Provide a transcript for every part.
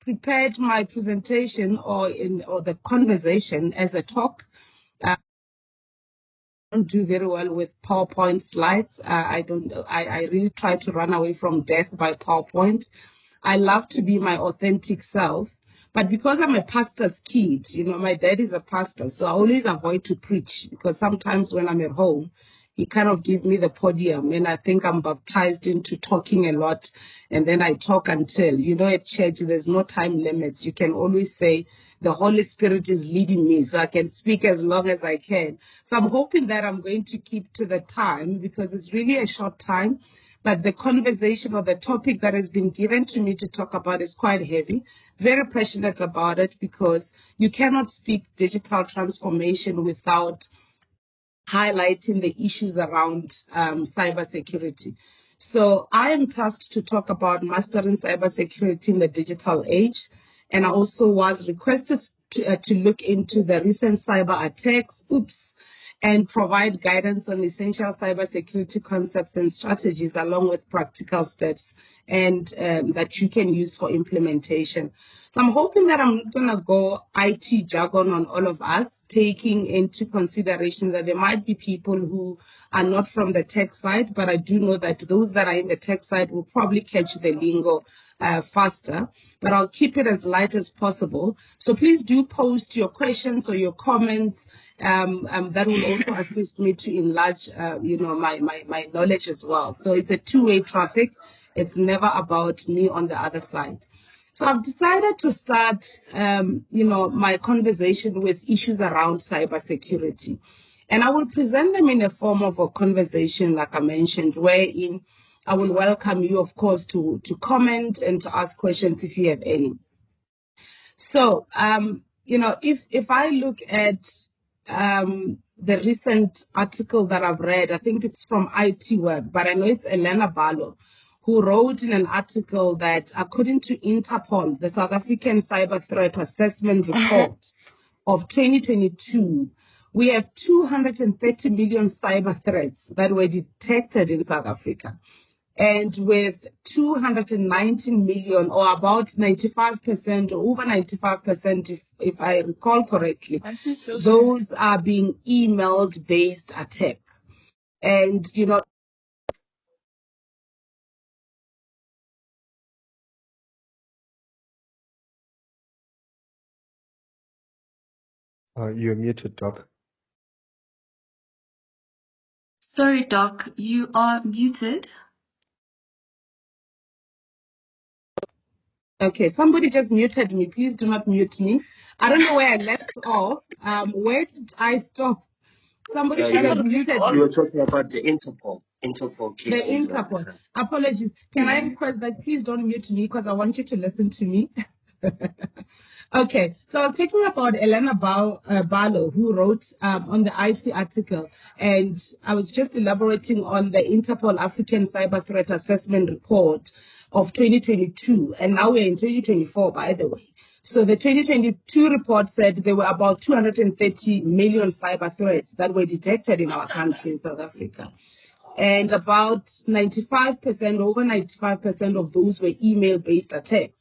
prepared my presentation or the conversation as a talk. I don't do very well with PowerPoint slides. I really try to run away from death by PowerPoint. I love to be my authentic self. But because I'm a pastor's kid, you know, my dad is a pastor, so I always avoid to preach, because sometimes when I'm at home, he kind of gives me the podium, and I think I'm baptized into talking a lot, and then I talk until, you know, at church, there's no time limits. You can always say, the Holy Spirit is leading me, so I can speak as long as I can. So I'm hoping that I'm going to keep to the time, because it's really a short time. But the conversation or the topic that has been given to me to talk about is quite heavy. Very passionate about it, because you cannot speak digital transformation without highlighting the issues around cybersecurity. So I am tasked to talk about mastering cybersecurity in the digital age. And I also was requested to look into the recent cyber attacks, and provide guidance on essential cybersecurity concepts and strategies, along with practical steps and that you can use for implementation. So I'm hoping that I'm not going to go IT jargon on all of us, taking into consideration that there might be people who are not from the tech side, but I do know that those that are in the tech side will probably catch the lingo faster. But I'll keep it as light as possible. So please do post your questions or your comments. That will also assist me to enlarge, you know, my knowledge as well. So it's a two-way traffic. It's never about me on the other side. So I've decided to start, you know, my conversation with issues around cybersecurity. And I will present them in a form of a conversation, like I mentioned, wherein I will welcome you, of course, to comment and to ask questions if you have any. So, you know, if I look at the recent article that I've read, I think it's from IT Web, but I know it's Elena Balo, who wrote in an article that according to Interpol, the South African Cyber Threat Assessment Report of 2022, we have 230 million cyber threats that were detected in South Africa. And with 219 million, or about 95%, or over 95%, if I recall correctly, those are being email-based attacks. And, you know, you're muted, Doc. Sorry, Doc, you are muted. Okay, somebody just muted me. Please do not mute me. I don't know where I left off. Where did I stop? Somebody just muted me. You were talking about the Interpol cases. The Interpol. Apologies. Can I request that please don't mute me, because I want you to listen to me? Okay, so I was talking about Elena Balo, who wrote on the IT article, and I was just elaborating on the Interpol African Cyber Threat Assessment Report of 2022, and now we're in 2024, by the way. So the 2022 report said there were about 230 million cyber threats that were detected in our country, in South Africa. And about 95%, over 95% of those were email-based attacks.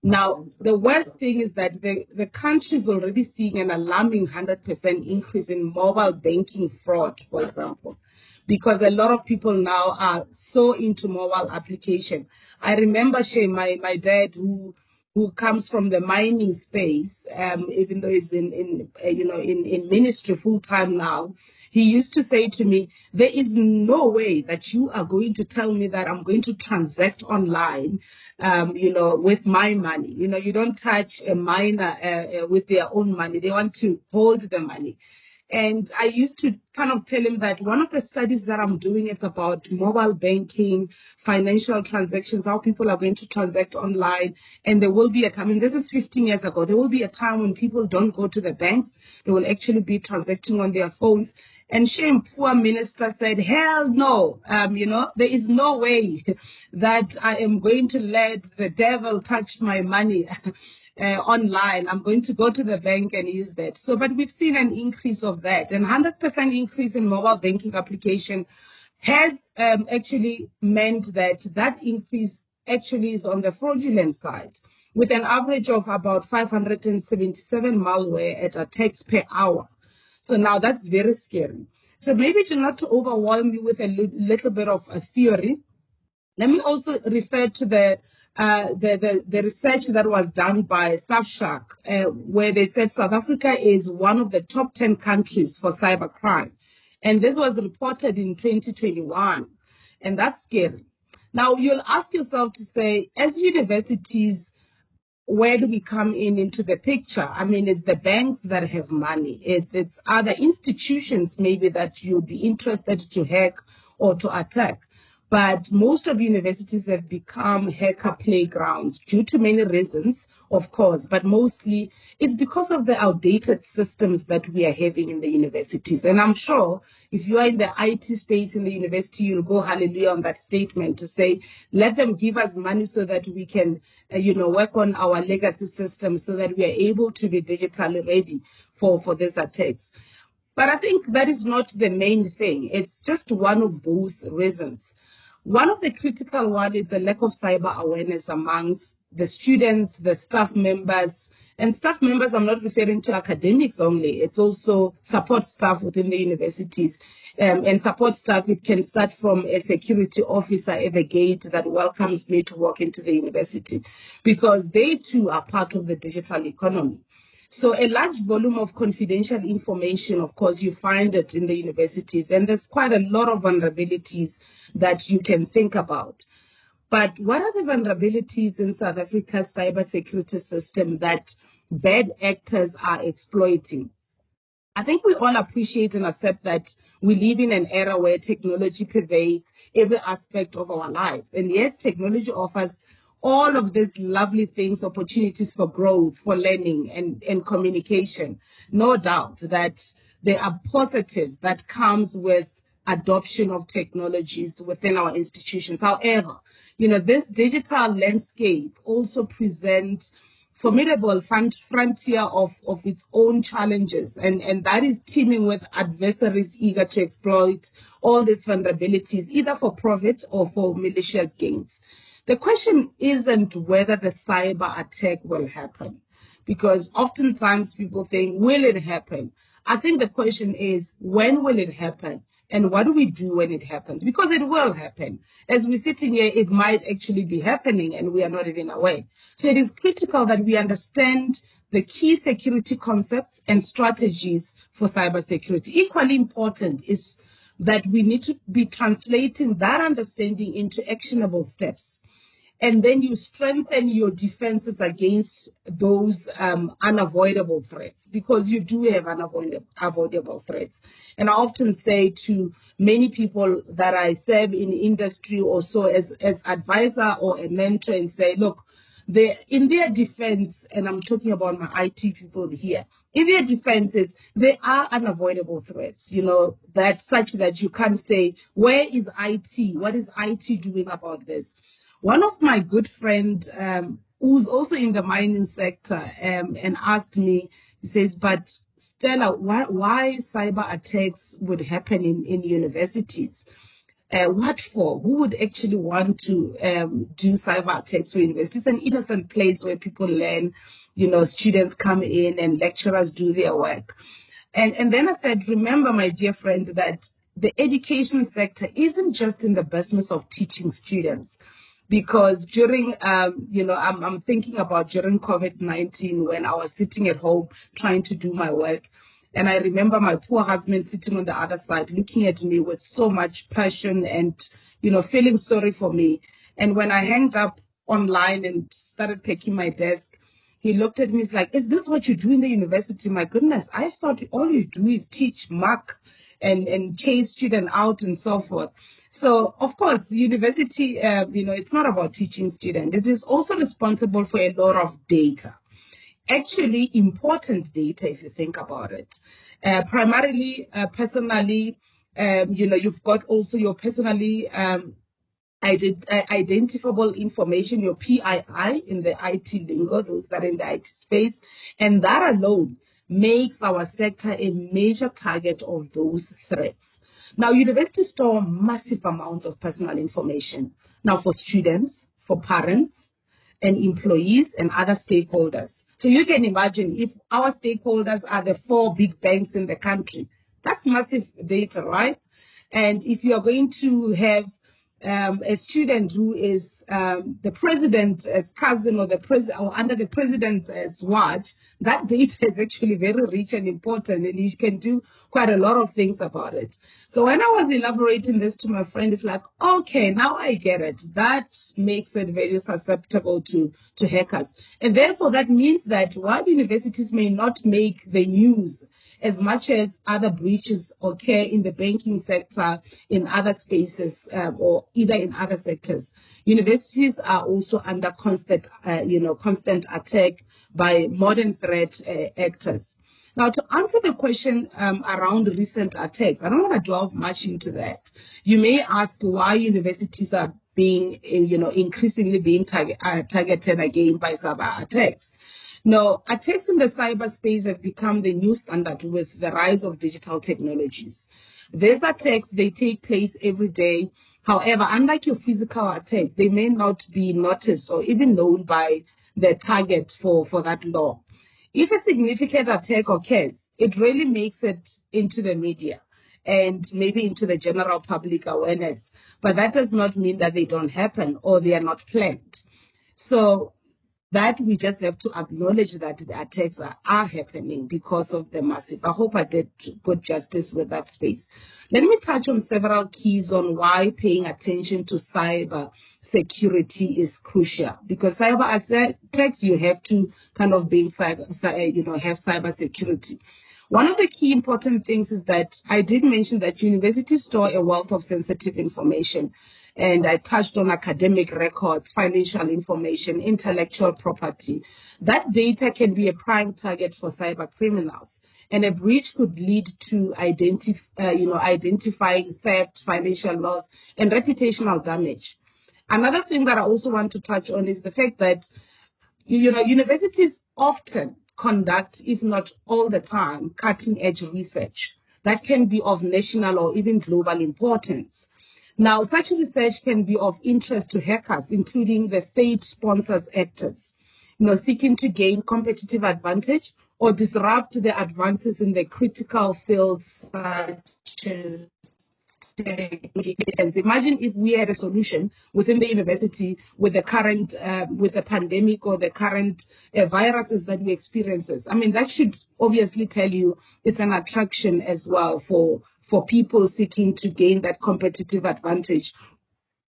Now, the worst thing is that the country is already seeing an alarming 100% increase in mobile banking fraud, for example, because a lot of people now are so into mobile application. I remember, Shay, my dad, who comes from the mining space, even though he's in ministry full time now, he used to say to me, there is no way that you are going to tell me that I'm going to transact online, with my money. You know, you don't touch a miner with their own money. They want to hold the money. And I used to kind of tell him that one of the studies that I'm doing is about mobile banking, financial transactions, how people are going to transact online. And there will be a time, and this is 15 years ago, there will be a time when people don't go to the banks. They will actually be transacting on their phones. And Shame, poor minister, said, hell no, there is no way that I am going to let the devil touch my money online. I'm going to go to the bank and use that. So, but we've seen an increase of that. And 100% increase in mobile banking application has actually meant that increase actually is on the fraudulent side. with an average of about 577 malware attacks per hour. So now that's very scary. So maybe to not to overwhelm you with a little bit of a theory, let me also refer to the research that was done by Surfshark, where they said South Africa is one of the top 10 countries for cybercrime. And this was reported in 2021. And that's scary. Now, you'll ask yourself to say, as universities, where do we come into the picture? I mean, it's the banks that have money. It's other institutions maybe that you'd be interested to hack or to attack. But most of universities have become hacker playgrounds due to many reasons, of course, but mostly it's because of the outdated systems that we are having in the universities. And I'm sure if you are in the IT space in the university, you'll go hallelujah on that statement to say, let them give us money so that we can, work on our legacy systems so that we are able to be digitally ready for these attacks. But I think that is not the main thing. It's just one of those reasons. One of the critical ones is the lack of cyber awareness amongst the students, the staff members. And staff members, I'm not referring to academics only. It's also support staff within the universities. And support staff, it can start from a security officer at the gate that welcomes me to walk into the university, because they too are part of the digital economy. So a large volume of confidential information, of course, you find it in the universities, and there's quite a lot of vulnerabilities that you can think about. But what are the vulnerabilities in South Africa's cybersecurity system that bad actors are exploiting? I think we all appreciate and accept that we live in an era where technology pervades every aspect of our lives. And yes, technology offers all of these lovely things, opportunities for growth, for learning and communication. No doubt that there are positives that comes with adoption of technologies within our institutions. However, this digital landscape also presents formidable frontier of its own challenges, and that is teeming with adversaries eager to exploit all these vulnerabilities, either for profit or for malicious gains. The question isn't whether the cyber attack will happen, because oftentimes people think, will it happen? I think the question is, when will it happen? And what do we do when it happens? Because it will happen. As we're sitting here, it might actually be happening and we are not even aware. So it is critical that we understand the key security concepts and strategies for cybersecurity. Equally important is that we need to be translating that understanding into actionable steps. And then you strengthen your defenses against those unavoidable threats, because you do have unavoidable threats. And I often say to many people that I serve in industry or so as advisor or a mentor, and say, look, in their defense, and I'm talking about my IT people here, in their defenses, there are unavoidable threats, that such that you can't say, where is IT? What is IT doing about this? One of my good friends, who's also in the mining sector, and asked me, he says, but Stella, why cyber attacks would happen in universities? What for? Who would actually want to do cyber attacks for universities? It's an innocent place where people learn, students come in and lecturers do their work. And then I said, remember, my dear friend, that the education sector isn't just in the business of teaching students. Because during, I'm thinking about during COVID-19 when I was sitting at home trying to do my work. And I remember my poor husband sitting on the other side looking at me with so much passion and, feeling sorry for me. And when I hanged up online and started packing my desk, he looked at me, he's like, is this what you do in the university? My goodness, I thought all you do is teach, mark, and chase students out and so forth. So, of course, university, it's not about teaching students. It is also responsible for a lot of data. Actually, important data, if you think about it. Primarily, personally, you've got also your personally identifiable information, your PII in the IT lingo, those that are in the IT space. And that alone makes our sector a major target of those threats. Now, universities store massive amounts of personal information. Now, for students, for parents, and employees and other stakeholders. So you can imagine if our stakeholders are the 4 big banks in the country, that's massive data, right? And if you are going to have a student who is the president's cousin or or under the president's watch, that data is actually very rich and important, and you can do quite a lot of things about it. So when I was elaborating this to my friend, it's like, okay, now I get it. That makes it very susceptible to hackers. And therefore, that means that while universities may not make the news as much as other breaches occur in the banking sector, in other spaces, or either in other sectors, universities are also under constant attack by modern threat actors. Now, to answer the question around recent attacks, I don't want to delve much into that. You may ask why universities are being, increasingly being targeted again by cyber attacks. No, attacks in the cyberspace have become the new standard with the rise of digital technologies. These attacks, they take place every day. However, unlike your physical attacks, they may not be noticed or even known by the target for that law. If a significant attack occurs, it really makes it into the media and maybe into the general public awareness. But that does not mean that they don't happen or they are not planned. So that we just have to acknowledge that the attacks are happening because of the massive. I hope I did good justice with that space. Let me touch on several keys on why paying attention to cyber security is crucial. Because cyber attacks, you have to kind of have cyber security. One of the key important things is that I did mention that universities store a wealth of sensitive information. And I touched on academic records, financial information, intellectual property. That data can be a prime target for cyber criminals. And a breach could lead to identifying theft, financial loss, and reputational damage. Another thing that I also want to touch on is the fact that universities often conduct, if not all the time, cutting-edge research that can be of national or even global importance. Now, such research can be of interest to hackers, including the state-sponsored actors, seeking to gain competitive advantage or disrupt the advances in the critical fields such as imagine if we had a solution within the university with the current, with the pandemic or the current viruses that we experience. I mean, that should obviously tell you it's an attraction as well for people seeking to gain that competitive advantage,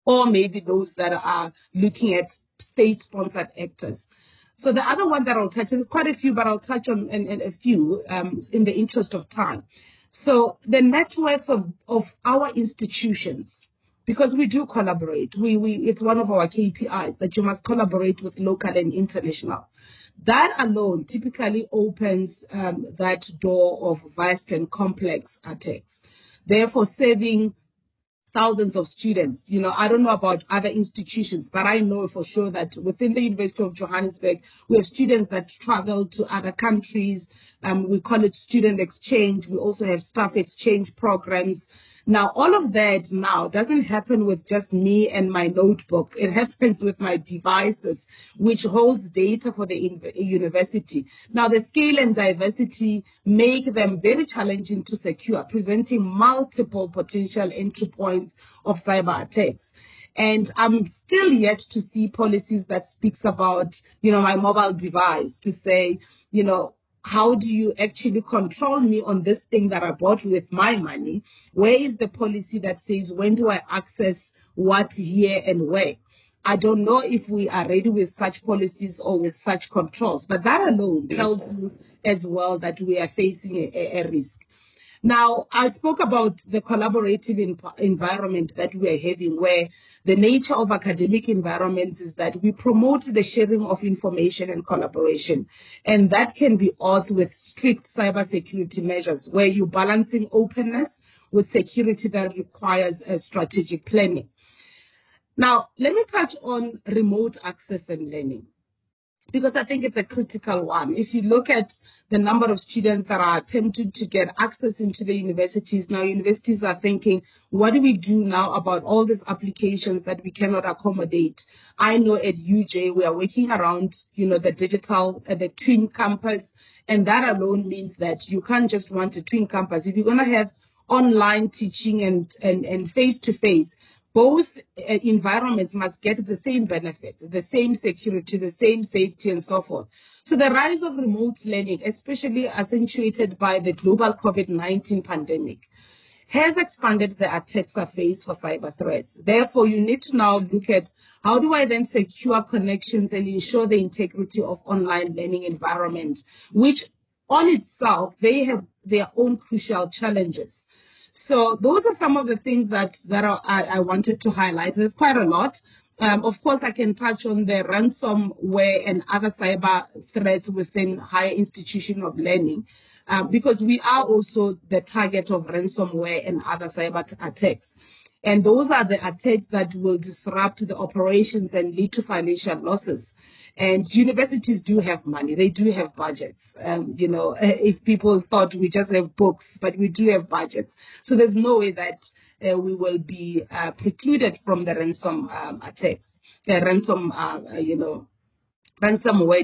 or maybe those that are looking at state-sponsored actors. So the other one that I'll touch, there's quite a few, but I'll touch on a few in the interest of time. So the networks of our institutions, because we do collaborate, it's one of our KPIs that you must collaborate with local and international. That alone typically opens that door of vast and complex attacks. Therefore, saving thousands of students. I don't know about other institutions, but I know for sure that within the University of Johannesburg, we have students that travel to other countries. We call it student exchange. We also have staff exchange programs. Now, all of that now doesn't happen with just me and my notebook. It happens with my devices, which holds data for the university. Now, the scale and diversity make them very challenging to secure, presenting multiple potential entry points of cyber attacks. And I'm still yet to see policies that speaks about, my mobile device to say, how do you actually control me on this thing that I bought with my money? Where is the policy that says when do I access what, here, and where? I don't know if we are ready with such policies or with such controls, but that alone tells you as well that we are facing a risk. Now, I spoke about the collaborative environment that we are having, where the nature of academic environments is that we promote the sharing of information and collaboration. And that can be also with strict cybersecurity measures, where you're balancing openness with security that requires a strategic planning. Now, let me touch on remote access and learning. because I think it's a critical one. If you look at the number of students that are attempting to get access into the universities, now universities are thinking, what do we do now about all these applications that we cannot accommodate? I know at UJ we are working around, the digital, the twin campus, and that alone means that you can't just want a twin campus. If you're going to have online teaching and face-to-face, both environments must get the same benefits, the same security, the same safety, and so forth. So the rise of remote learning, especially accentuated by the global COVID-19 pandemic, has expanded the attack surface for cyber threats. Therefore, you need to now look at how do I then secure connections and ensure the integrity of online learning environments, which on itself, they have their own crucial challenges. So those are some of the things that I wanted to highlight. There's quite a lot. Of course, I can touch on the ransomware and other cyber threats within higher institutions of learning, because we are also the target of ransomware and other cyber attacks. And those are the attacks that will disrupt the operations and lead to financial losses. And universities do have money. They do have budgets. If people thought we just have books, but we do have budgets. So there's no way that we will be precluded from the ransom attacks, ransomware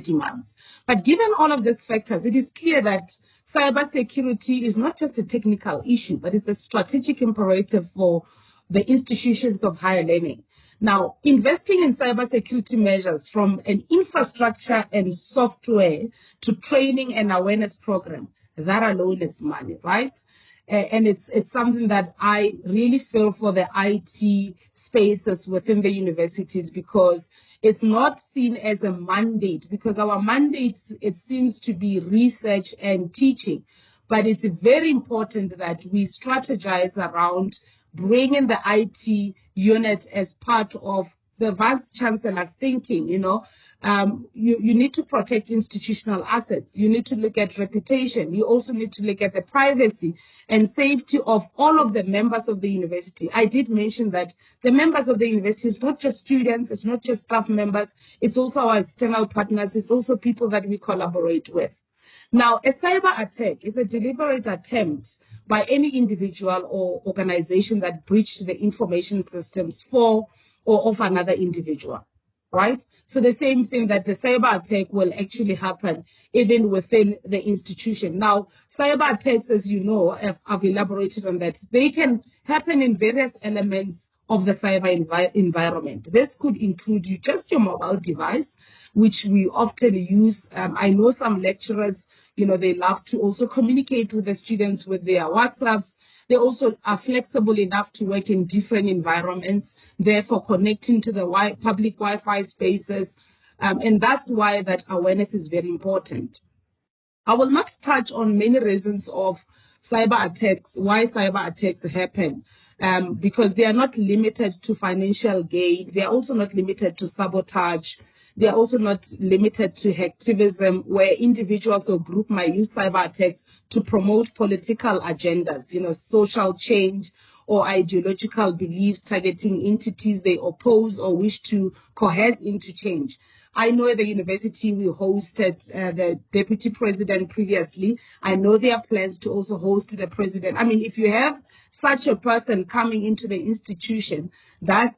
demands. But given all of these factors, it is clear that cybersecurity is not just a technical issue, but it's a strategic imperative for the institutions of higher learning. Now, investing in cybersecurity measures from an infrastructure and software to training and awareness program, that alone is money, right? And it's something that I really feel for the IT spaces within the universities, because it's not seen as a mandate, because our mandate, it seems to be research and teaching. But it's very important that we strategize around bringing the IT unit as part of the vice chancellor thinking. You need to protect institutional assets. You need to look at reputation. You also need to look at the privacy and safety of all of the members of the university. I did mention that the members of the university is not just students, it's not just staff members, it's also our external partners, it's also people that we collaborate with. Now, a cyber attack is a deliberate attempt by any individual or organization that breached the information systems for or of another individual, right? So the same thing, that the cyber attack will actually happen even within the institution. Now, cyber attacks, as you know, I've elaborated on that. They can happen in various elements of the cyber environment. This could include just your mobile device, which we often use. I know some lecturers, they love to also communicate with the students with their WhatsApps. They also are flexible enough to work in different environments, therefore connecting to the public Wi-Fi spaces. And that's why that awareness is very important. I will not touch on many reasons of cyber attacks, why cyber attacks happen, because they are not limited to financial gain. They are also not limited to sabotage. They are also not limited to hacktivism, where individuals or groups might use cyber attacks to promote political agendas, social change or ideological beliefs targeting entities they oppose or wish to coerce into change. I know at the university we hosted the deputy president previously. I know there are plans to also host the president. I mean, if you have such a person coming into the institution, that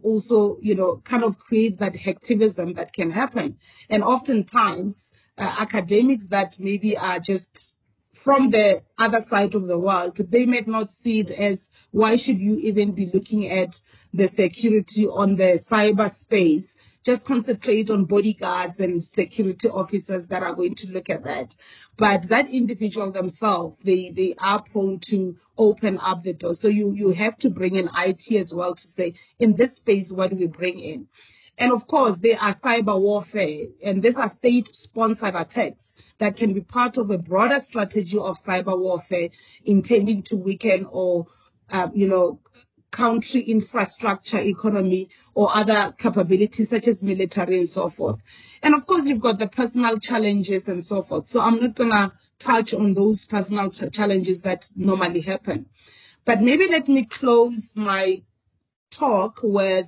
also, kind of creates that hacktivism that can happen. And oftentimes, academics that maybe are just from the other side of the world, they may not see it as, why should you even be looking at the security on the cyber space? Just concentrate on bodyguards and security officers that are going to look at that. But that individual themselves, they are prone to open up the door. So you have to bring in IT as well to say, in this space, what do we bring in? And of course, there are cyber warfare, and these are state-sponsored attacks that can be part of a broader strategy of cyber warfare intending to weaken or, country infrastructure, economy, or other capabilities such as military and so forth. And of course, you've got the personal challenges and so forth. So I'm not going to touch on those personal challenges that normally happen. But maybe let me close my talk with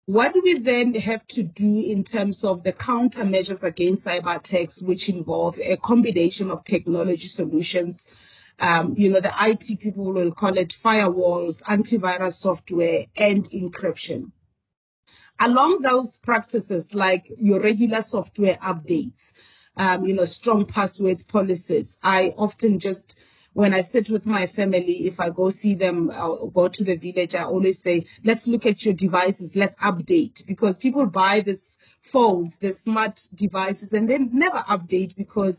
What do we then have to do in terms of the countermeasures against cyber attacks, which involve a combination of technology solutions? The IT people will call it firewalls, antivirus software, and encryption. Along those practices, like your regular software updates, strong passwords policies, I often just, when I sit with my family, if I go see them or go to the village, I always say, let's look at your devices, let's update, because people buy this phones, the smart devices, and then never update because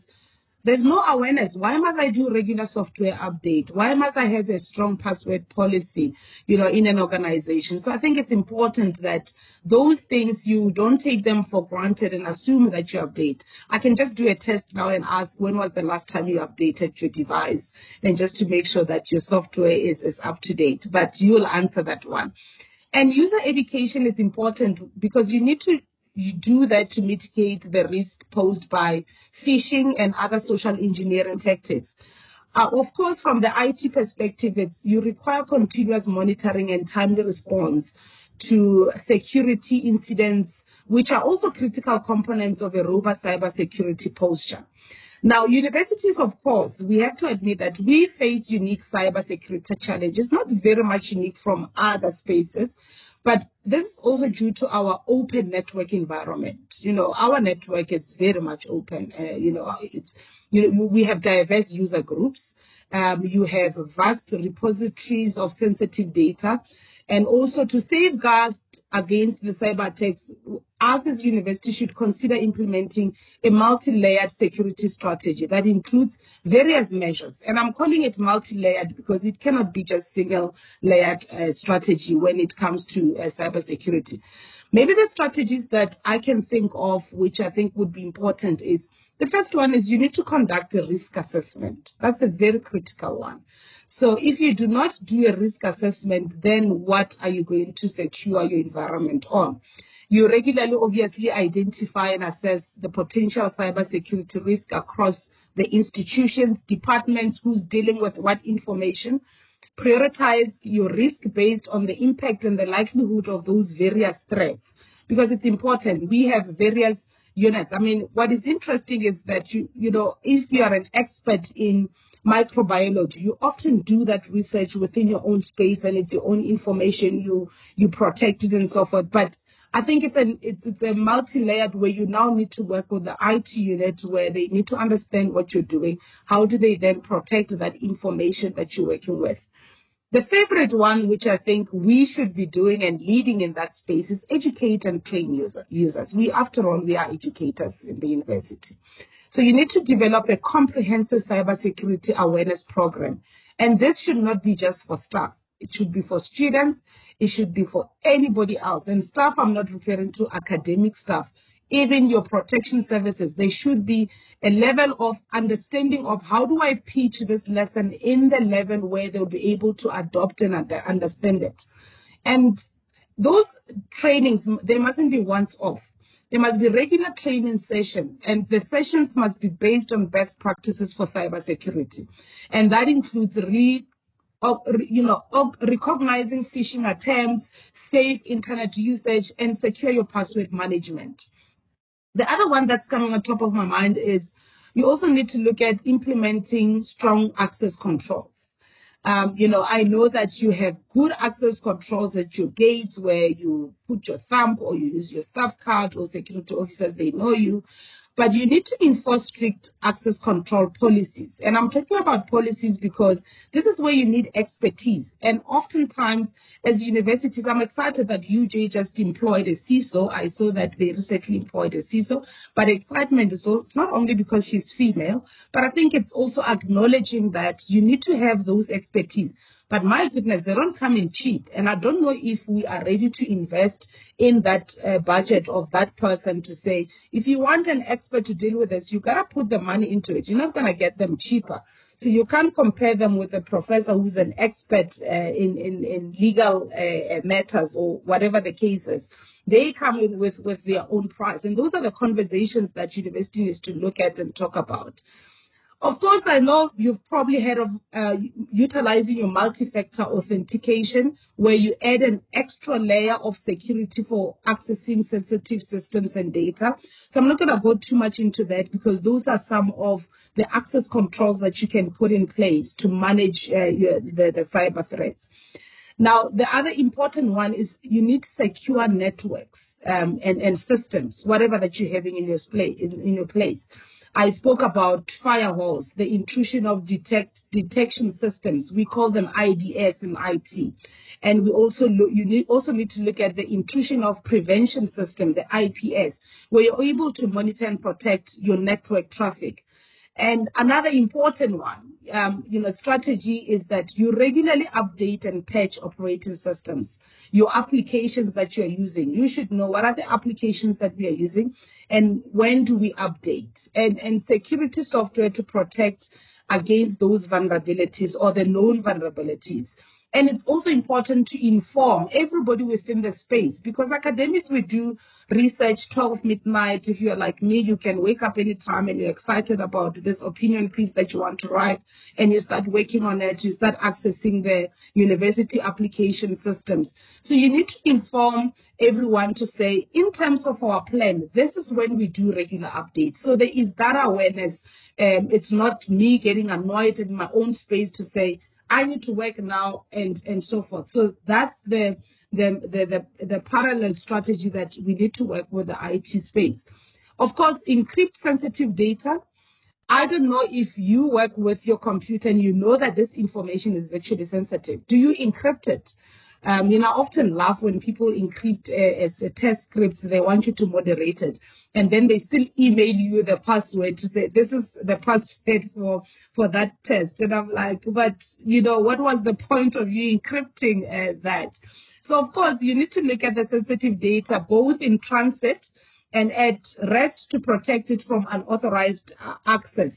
there's no awareness. Why must I do regular software update? Why must I have a strong password policy, in an organization? So I think it's important that those things, you don't take them for granted and assume that you update. I can just do a test now and ask, when was the last time you updated your device? And just to make sure that your software is up to date. But you'll answer that one. And user education is important because you need to do that to mitigate the risk posed by phishing and other social engineering tactics. Of course, from the IT perspective, you require continuous monitoring and timely response to security incidents, which are also critical components of a robust cybersecurity posture. Now, universities, of course, we have to admit that we face unique cybersecurity challenges, not very much unique from other spaces, but this is also due to our open network environment. Our network is very much open. We have diverse user groups. You have vast repositories of sensitive data. And also to safeguard against the cyber attacks, us as university should consider implementing a multi-layered security strategy that includes various measures. And I'm calling it multi-layered because it cannot be just single-layered strategy when it comes to cybersecurity. Maybe the strategies that I can think of, which I think would be important, is the first one is you need to conduct a risk assessment. That's a very critical one. So if you do not do a risk assessment, then what are you going to secure your environment on? You regularly, obviously, identify and assess the potential cybersecurity risk across the institutions, departments, who's dealing with what information. Prioritize your risk based on the impact and the likelihood of those various threats, because it's important. We have various units. I mean, what is interesting is that, if you are an expert in microbiology, you often do that research within your own space and it's your own information, you protect it and so forth. But I think it's a multi-layered where you now need to work with the IT unit where they need to understand what you're doing. How do they then protect that information that you're working with? The favorite one, which I think we should be doing and leading in that space, is educate and train users. After all, we are educators in the university. So you need to develop a comprehensive cybersecurity awareness program. And this should not be just for staff. It should be for students. It should be for anybody else. And staff, I'm not referring to academic staff. Even your protection services, there should be a level of understanding of how do I teach this lesson in the level where they'll be able to adopt and understand it. And those trainings, they mustn't be once off. There must be regular training sessions, and the sessions must be based on best practices for cybersecurity. And that includes recognizing phishing attempts, safe internet usage, and secure your password management. The other one that's coming on top of my mind is you also need to look at implementing strong access controls. I know that you have good access controls at your gates where you put your thumb or you use your staff card or security officers, they know you. But you need to enforce strict access control policies. And I'm talking about policies because this is where you need expertise. And oftentimes, as universities, I'm excited that UJ just employed a CISO. I saw that they recently employed a CISO. But excitement is also, it's not only because she's female, but I think it's also acknowledging that you need to have those expertise. But my goodness, they don't come in cheap. And I don't know if we are ready to invest in that budget of that person to say, if you want an expert to deal with this, you got to put the money into it. You're not going to get them cheaper. So you can't compare them with a professor who's an expert in legal matters or whatever the case is. They come in with their own price. And those are the conversations that university needs to look at and talk about. Of course, I know you've probably heard of utilizing your multi-factor authentication, where you add an extra layer of security for accessing sensitive systems and data. So I'm not going to go too much into that, because those are some of the access controls that you can put in place to manage the cyber threats. Now, the other important one is you need secure networks and systems, whatever that you're having in your place. I spoke about firewalls, the intrusion of detection systems. We call them IDS in IT. And we also also need to look at the intrusion of prevention system, the IPS, where you're able to monitor and protect your network traffic. And another important one, strategy is that you regularly update and patch operating systems. Your applications that you're using, you should know what are the applications that we are using and when do we update. And security software to protect against those vulnerabilities or the known vulnerabilities. And it's also important to inform everybody within the space, because academics, we do research 12 midnight. If you're like me, you can wake up anytime and you're excited about this opinion piece that you want to write, and you start working on it, you start accessing the university application systems. So you need to inform everyone to say, in terms of our plan, this is when we do regular updates. So there is that awareness. It's not me getting annoyed in my own space to say, I need to work now and so forth. So that's the parallel strategy that we need to work with the IT space. Of course, encrypt sensitive data. I don't know if you work with your computer and you know that this information is actually sensitive. Do you encrypt it? I often laugh when people encrypt as a test scripts. They want you to moderate it, and then they still email you the password to say this is the password for that test. And I'm like, but what was the point of you encrypting that? So of course you need to look at the sensitive data both in transit and at rest to protect it from unauthorized access.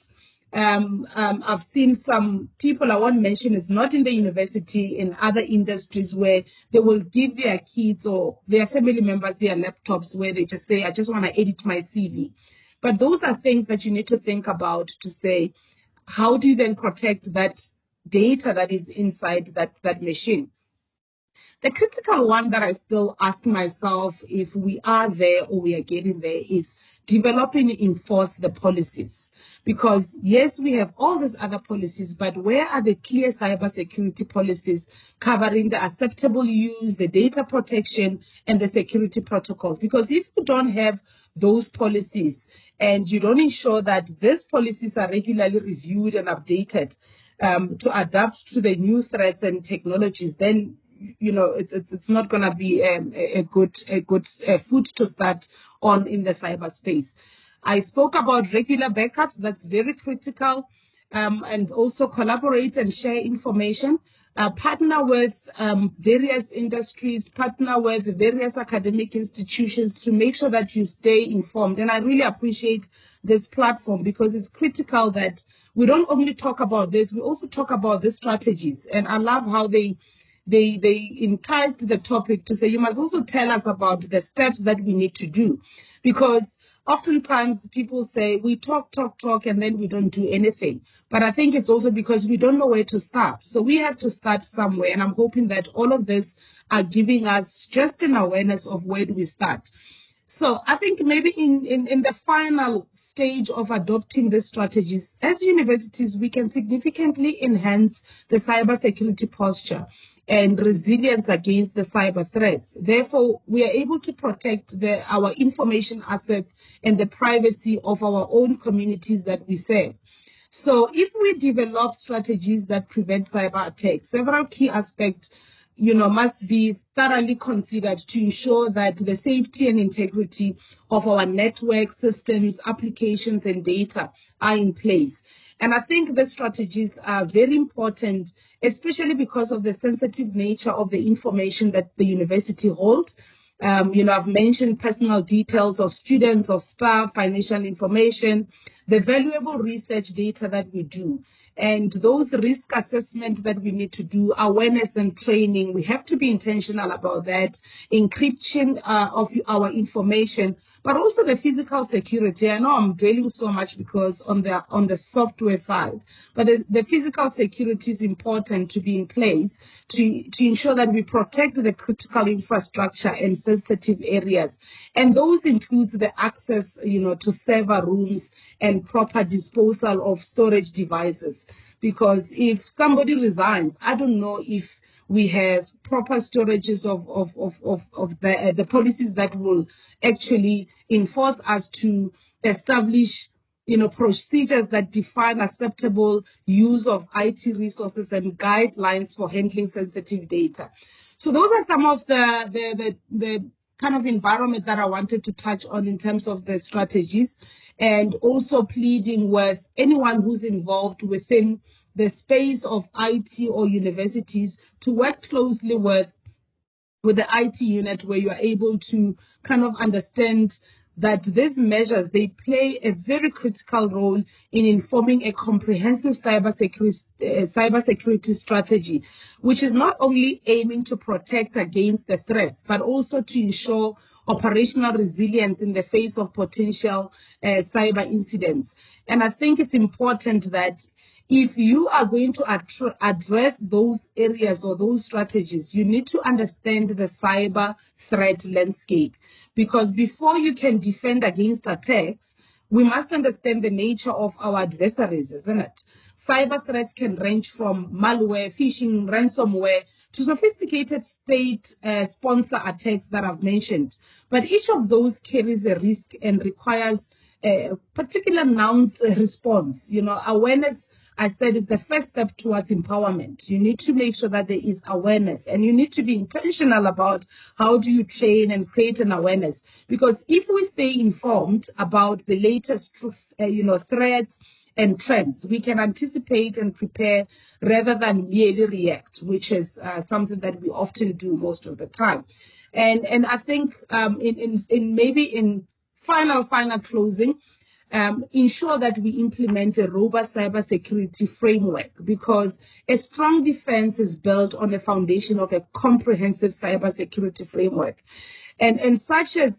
I've seen some people, I won't mention, it's not in the university, in other industries, where they will give their kids or their family members their laptops, where they just say, I just want to edit my CV. But those are things that you need to think about to say, how do you then protect that data that is inside that machine? The critical one that I still ask myself if we are there or we are getting there is developing and enforce the policies. Because yes, we have all these other policies, but where are the clear cybersecurity policies covering the acceptable use, the data protection, and the security protocols? Because if you don't have those policies and you don't ensure that these policies are regularly reviewed and updated to adapt to the new threats and technologies, then it's not going to be a good foot to start on in the cyberspace. I spoke about regular backups. That's very critical, and also collaborate and share information. Partner with various industries, partner with various academic institutions to make sure that you stay informed. And I really appreciate this platform, because it's critical that we don't only talk about this, we also talk about the strategies. And I love how they enticed the topic to say, you must also tell us about the steps that we need to do. Because oftentimes people say we talk, and then we don't do anything. But I think it's also because we don't know where to start. So we have to start somewhere. And I'm hoping that all of this are giving us just an awareness of where do we start. So I think maybe in the final stage of adopting these strategies, as universities, we can significantly enhance the cybersecurity posture and resilience against the cyber threats. Therefore, we are able to protect our information assets and the privacy of our own communities that we serve. So if we develop strategies that prevent cyber attacks, several key aspects must be thoroughly considered to ensure that the safety and integrity of our network systems, applications, and data are in place. And I think the strategies are very important, especially because of the sensitive nature of the information that the university holds. I've mentioned personal details of students, of staff, financial information, the valuable research data that we do, and those risk assessments that we need to do, awareness and training. We have to be intentional about that, encryption of our information, but also the physical security. I know I'm dwelling so much because on the software side, but the physical security is important to be in place to ensure that we protect the critical infrastructure and sensitive areas. And those include the access, to server rooms and proper disposal of storage devices. Because if somebody resigns, I don't know if we have proper storages of the policies that will actually enforce us to establish, procedures that define acceptable use of IT resources and guidelines for handling sensitive data. So those are some of the kind of environment that I wanted to touch on in terms of the strategies, and also pleading with anyone who's involved within the space of IT or universities to work closely with the IT unit, where you are able to kind of understand that these measures, they play a very critical role in informing a comprehensive cybersecurity strategy, which is not only aiming to protect against the threats, but also to ensure operational resilience in the face of potential cyber incidents. And I think it's important that if you are going to address those areas or those strategies, you need to understand the cyber threat landscape. Because before you can defend against attacks, we must understand the nature of our adversaries, isn't it? Cyber threats can range from malware, phishing, ransomware, to sophisticated state-sponsor attacks that I've mentioned. But each of those carries a risk and requires a particular nuanced response. Awareness, I said, is the first step towards empowerment. You need to make sure that there is awareness, and you need to be intentional about how do you train and create an awareness. Because if we stay informed about the latest threats and trends, we can anticipate and prepare rather than merely react, which is something that we often do most of the time. And I think in final closing, ensure that we implement a robust cybersecurity framework, because a strong defense is built on the foundation of a comprehensive cybersecurity framework. And such as,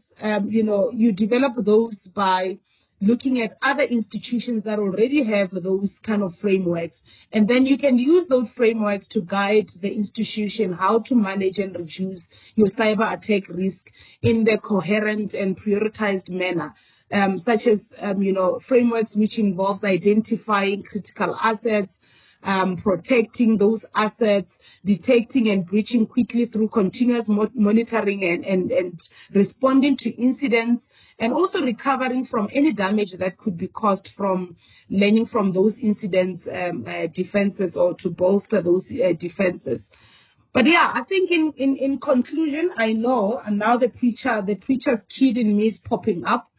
you develop those by looking at other institutions that already have those kind of frameworks. And then you can use those frameworks to guide the institution how to manage and reduce your cyber attack risk in the coherent and prioritized manner. Such as, frameworks which involves identifying critical assets, protecting those assets, detecting and breaching quickly through continuous monitoring and responding to incidents, and also recovering from any damage that could be caused from learning from those incidents, defenses, or to bolster those defenses. But yeah, I think in conclusion, I know, and now the preacher's kid in me is popping up.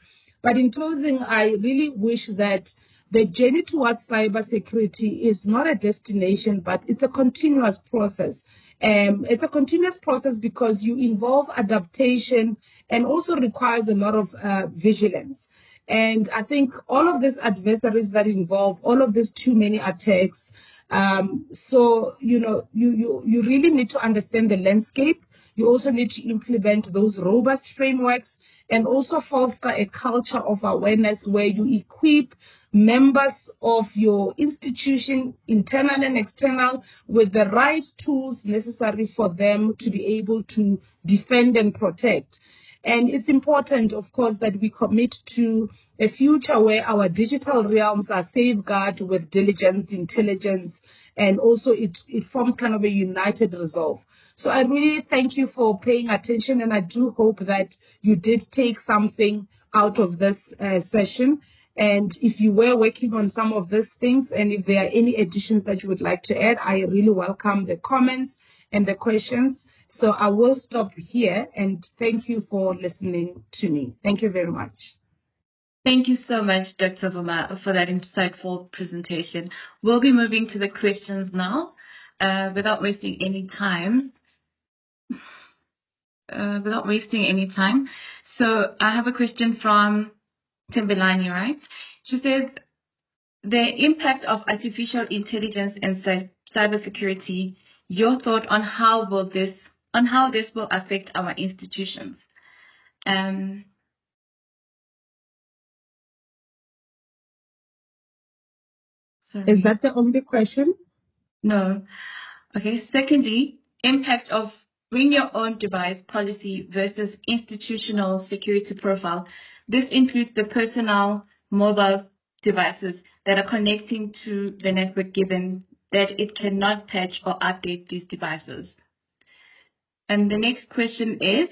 But in closing, I really wish that the journey towards cybersecurity is not a destination, but it's a continuous process. It's a continuous process because you involve adaptation and also requires a lot of vigilance. And I think all of these adversaries that involve all of these too many attacks, so, you really need to understand the landscape. You also need to implement those robust frameworks, and also foster a culture of awareness where you equip members of your institution, internal and external, with the right tools necessary for them to be able to defend and protect. And it's important, of course, that we commit to a future where our digital realms are safeguarded with diligence, intelligence, and also it forms kind of a united resolve. So I really thank you for paying attention, and I do hope that you did take something out of this session. And if you were working on some of these things, and if there are any additions that you would like to add, I really welcome the comments and the questions. So I will stop here, and thank you for listening to me. Thank you very much. Thank you so much, Dr. Bvuma, for that insightful presentation. We'll be moving to the questions now, without wasting any time. So I have a question from Timbelani, right? She says, the impact of artificial intelligence and cybersecurity, your thought on how this will affect our institutions. Sorry. Is that the only question? No. Okay. Secondly, impact of bring your own device policy versus institutional security profile. This includes the personal mobile devices that are connecting to the network, given that it cannot patch or update these devices. And the next question is,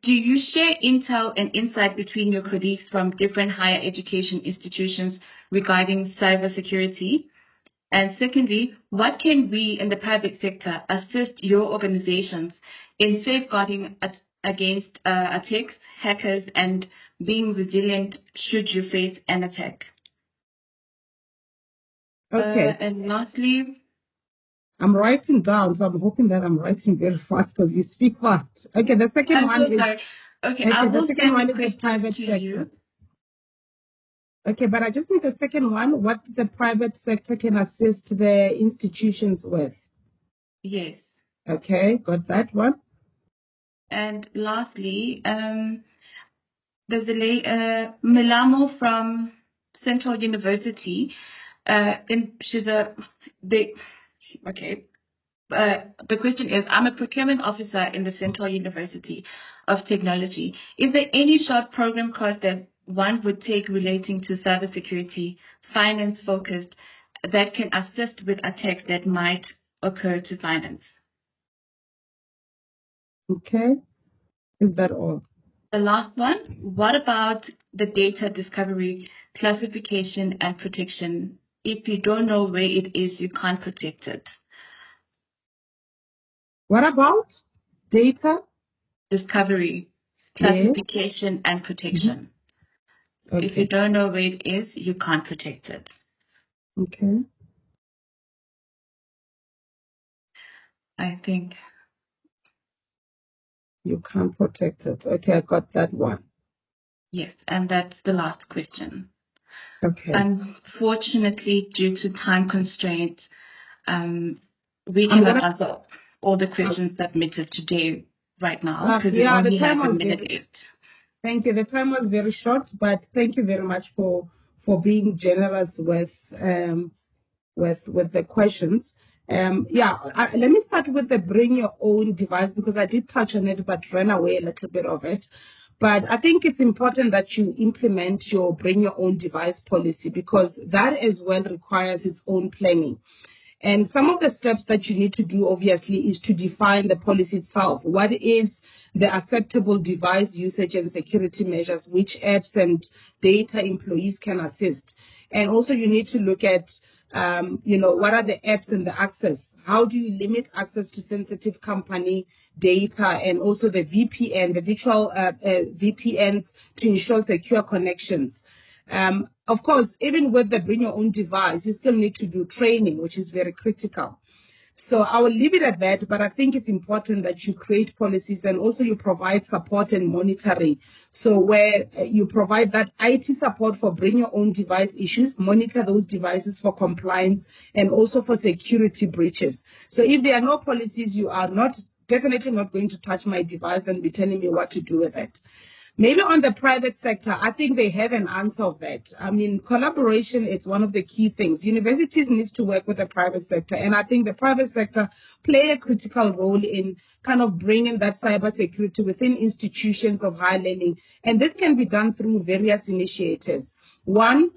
do you share intel and insight between your colleagues from different higher education institutions regarding cybersecurity? And secondly, what can we in the private sector assist your organizations in safeguarding against attacks, hackers, and being resilient should you face an attack? Okay. And lastly, I'm writing down, so I'm hoping that I'm writing very fast because you speak fast. Okay, the second I'm one so is... sorry. Okay, Okay, I the will second send one the is the questions private to sector. you. Okay, but I just need the second one, what the private sector can assist the institutions with. Yes. Okay, got that one. And lastly, there's a Milamo from Central University. The question is, I'm a procurement officer in the Central University of Technology. Is there any short program course that one would take relating to cybersecurity, finance focused, that can assist with attacks that might occur to finance? Okay, is that all? The last one, what about the data discovery, classification, and protection? If you don't know where it is, you can't protect it. What about data? Discovery, classification, and protection. Okay. If you don't know where it is, you can't protect it. Okay. I think. You can't protect it. Okay, I got that one. Yes, and that's the last question. Okay. Unfortunately, due to time constraints, we cannot answer all the questions submitted today right now because we only have a minute left. Thank you. The time was very short, but thank you very much for being generous with the questions. Let me start with the bring your own device because I did touch on it but ran away a little bit of it. But I think it's important that you implement your bring your own device policy because that as well requires its own planning. And some of the steps that you need to do, obviously, is to define the policy itself. What is the acceptable device usage and security measures, which apps and data employees can assist? And also you need to look at, what are the apps and the access? How do you limit access to sensitive company data and also the VPN, the virtual VPNs to ensure secure connections? Of course, even with the bring your own device, you still need to do training, which is very critical. So I will leave it at that, but I think it's important that you create policies and also you provide support and monitoring. So where you provide that IT support for bring your own device issues, monitor those devices for compliance and also for security breaches. So if there are no policies, you are definitely not going to touch my device and be telling me what to do with it. Maybe on the private sector, I think they have an answer of that. I mean, collaboration is one of the key things. Universities need to work with the private sector, and I think the private sector play a critical role in kind of bringing that cybersecurity within institutions of higher learning, and this can be done through various initiatives. One,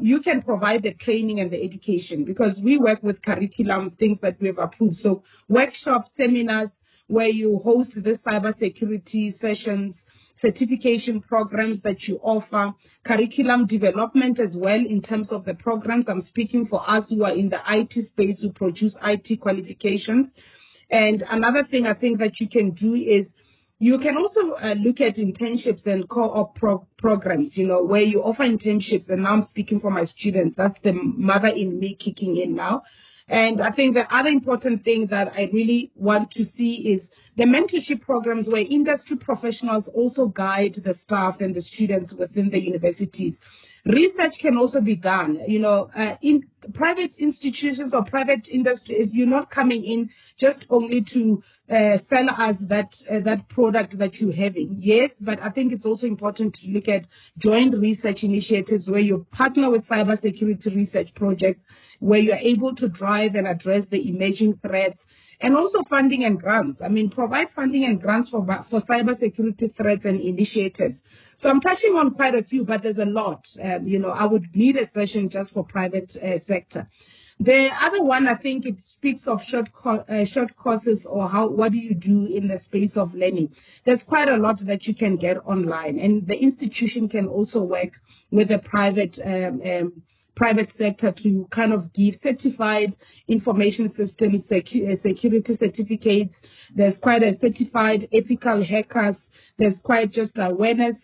you can provide the training and the education because we work with curriculum, things that we've approved. So workshops, seminars where you host the cybersecurity sessions, certification programs that you offer, curriculum development as well in terms of the programs. I'm speaking for us who are in the IT space who produce IT qualifications. And another thing I think that you can do is you can also look at internships and co-op programs, where you offer internships. And now I'm speaking for my students. That's the mother in me kicking in now. And I think the other important thing that I really want to see is the mentorship programs where industry professionals also guide the staff and the students within the universities. Research can also be done. In private institutions or private industries, you're not coming in just only to sell us that product that you're having. Yes, but I think it's also important to look at joint research initiatives where you partner with cybersecurity research projects, where you're able to drive and address the emerging threats, and also funding and grants. Provide funding and grants for cybersecurity threats and initiatives. So I'm touching on quite a few, but there's a lot. I would need a session just for private sector. The other one, I think it speaks of short courses, or what do you do in the space of learning. There's quite a lot that you can get online, and the institution can also work with the private sector to kind of give certified information systems, security certificates. There's quite a certified ethical hackers. There's quite just awareness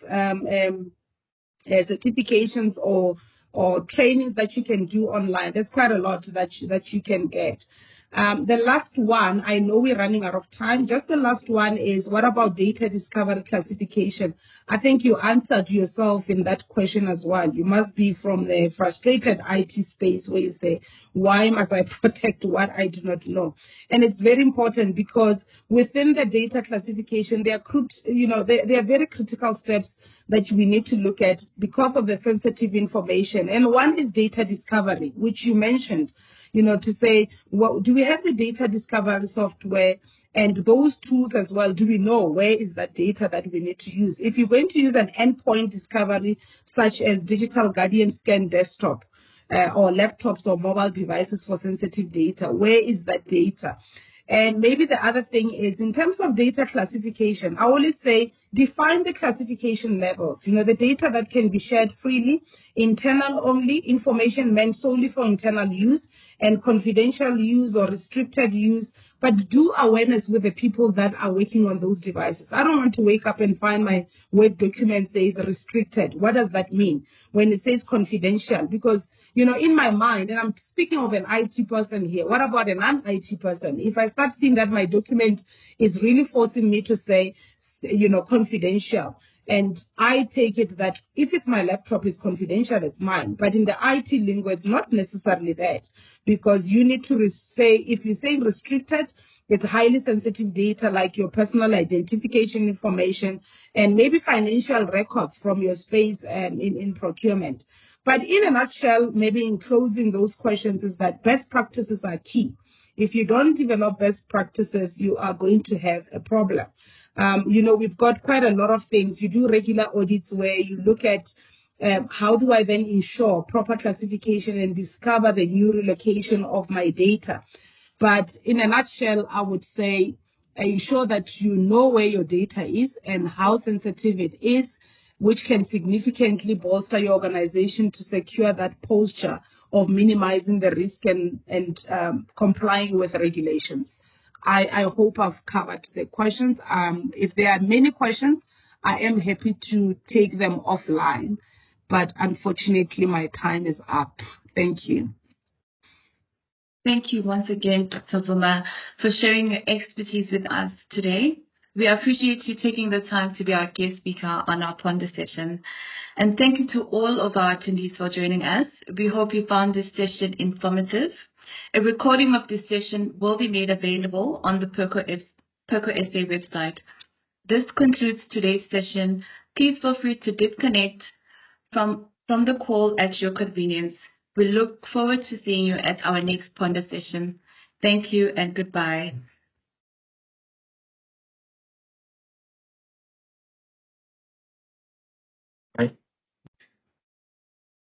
certifications or trainings that you can do online. There's quite a lot that you can get. The last one, I know we're running out of time. Just the last one is, what about data discovery classification? I think you answered yourself in that question as well. You must be from the frustrated IT space where you say, why must I protect what I do not know? And it's very important because within the data classification, there are very critical steps that we need to look at because of the sensitive information. And one is data discovery, which you mentioned. To say, do we have the data discovery software and those tools as well? Do we know where is that data that we need to use? If you're going to use an endpoint discovery, such as Digital Guardian Scan desktop or laptops or mobile devices for sensitive data, where is that data? And maybe the other thing is, in terms of data classification, I always say, define the classification levels. The data that can be shared freely, internal only, information meant solely for internal use, and confidential use or restricted use, but do awareness with the people that are working on those devices. I don't want to wake up and find my Word document says restricted. What does that mean when it says confidential? Because, in my mind, and I'm speaking of an IT person here, what about a non-IT person? If I start seeing that my document is really forcing me to say, confidential, and I take it that if it's my laptop, it's confidential, it's mine. But in the IT lingo, it's not necessarily that, because you need to say, if you say restricted, it's highly sensitive data like your personal identification information and maybe financial records from your space in procurement. But in a nutshell, maybe in closing those questions, is that best practices are key. If you don't develop best practices, you are going to have a problem. We've got quite a lot of things. You do regular audits where you look at how do I then ensure proper classification and discover the new relocation of my data. But in a nutshell, I would say ensure that you know where your data is and how sensitive it is, which can significantly bolster your organization to secure that posture of minimizing the risk and complying with regulations. I hope I've covered the questions. If there are many questions, I am happy to take them offline, but unfortunately my time is up. Thank you. Thank you once again, Dr. Bvuma, for sharing your expertise with us today. We appreciate you taking the time to be our guest speaker on our Ponder session. And thank you to all of our attendees for joining us. We hope you found this session informative. A recording of this session will be made available on the PURCO SA website. This concludes today's session. Please feel free to disconnect from the call at your convenience. We look forward to seeing you at our next Ponder session. Thank you and goodbye.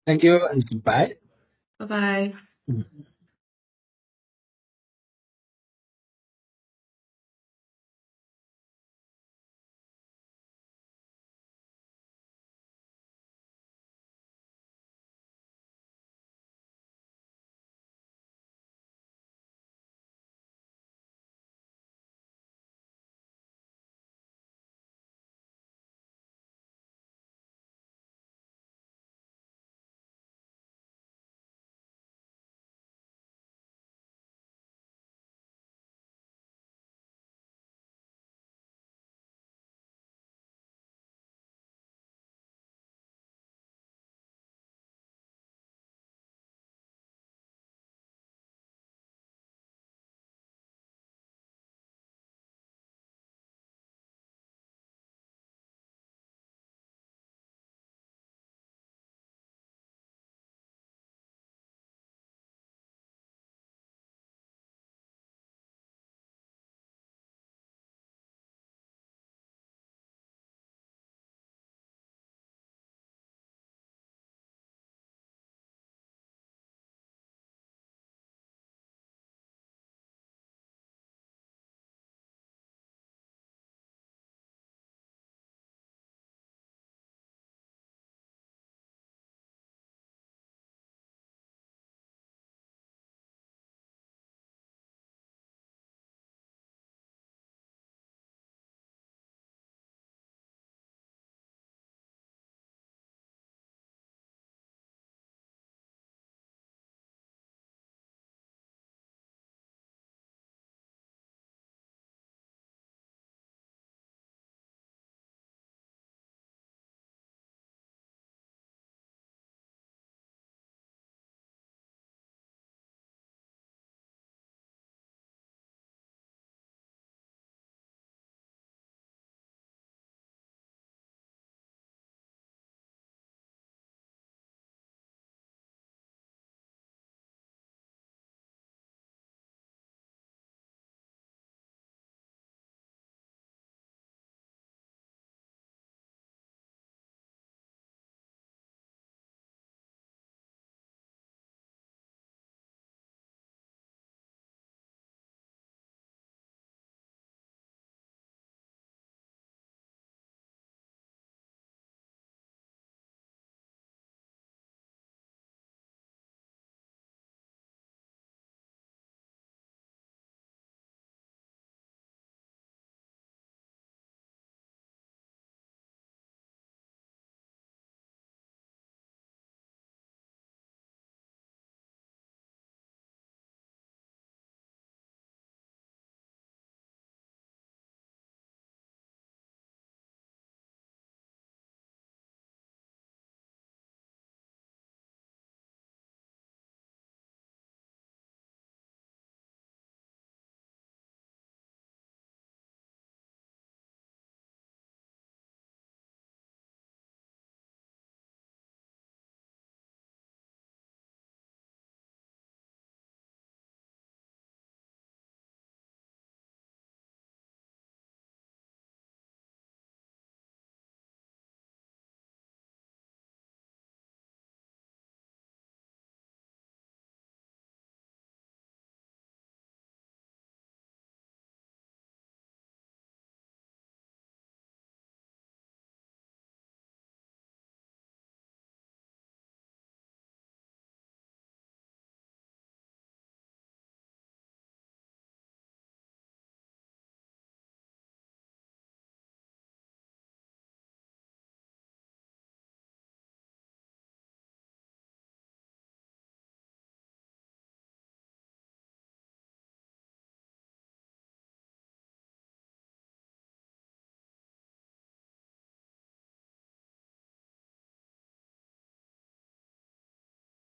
Thank you and goodbye. Bye-bye.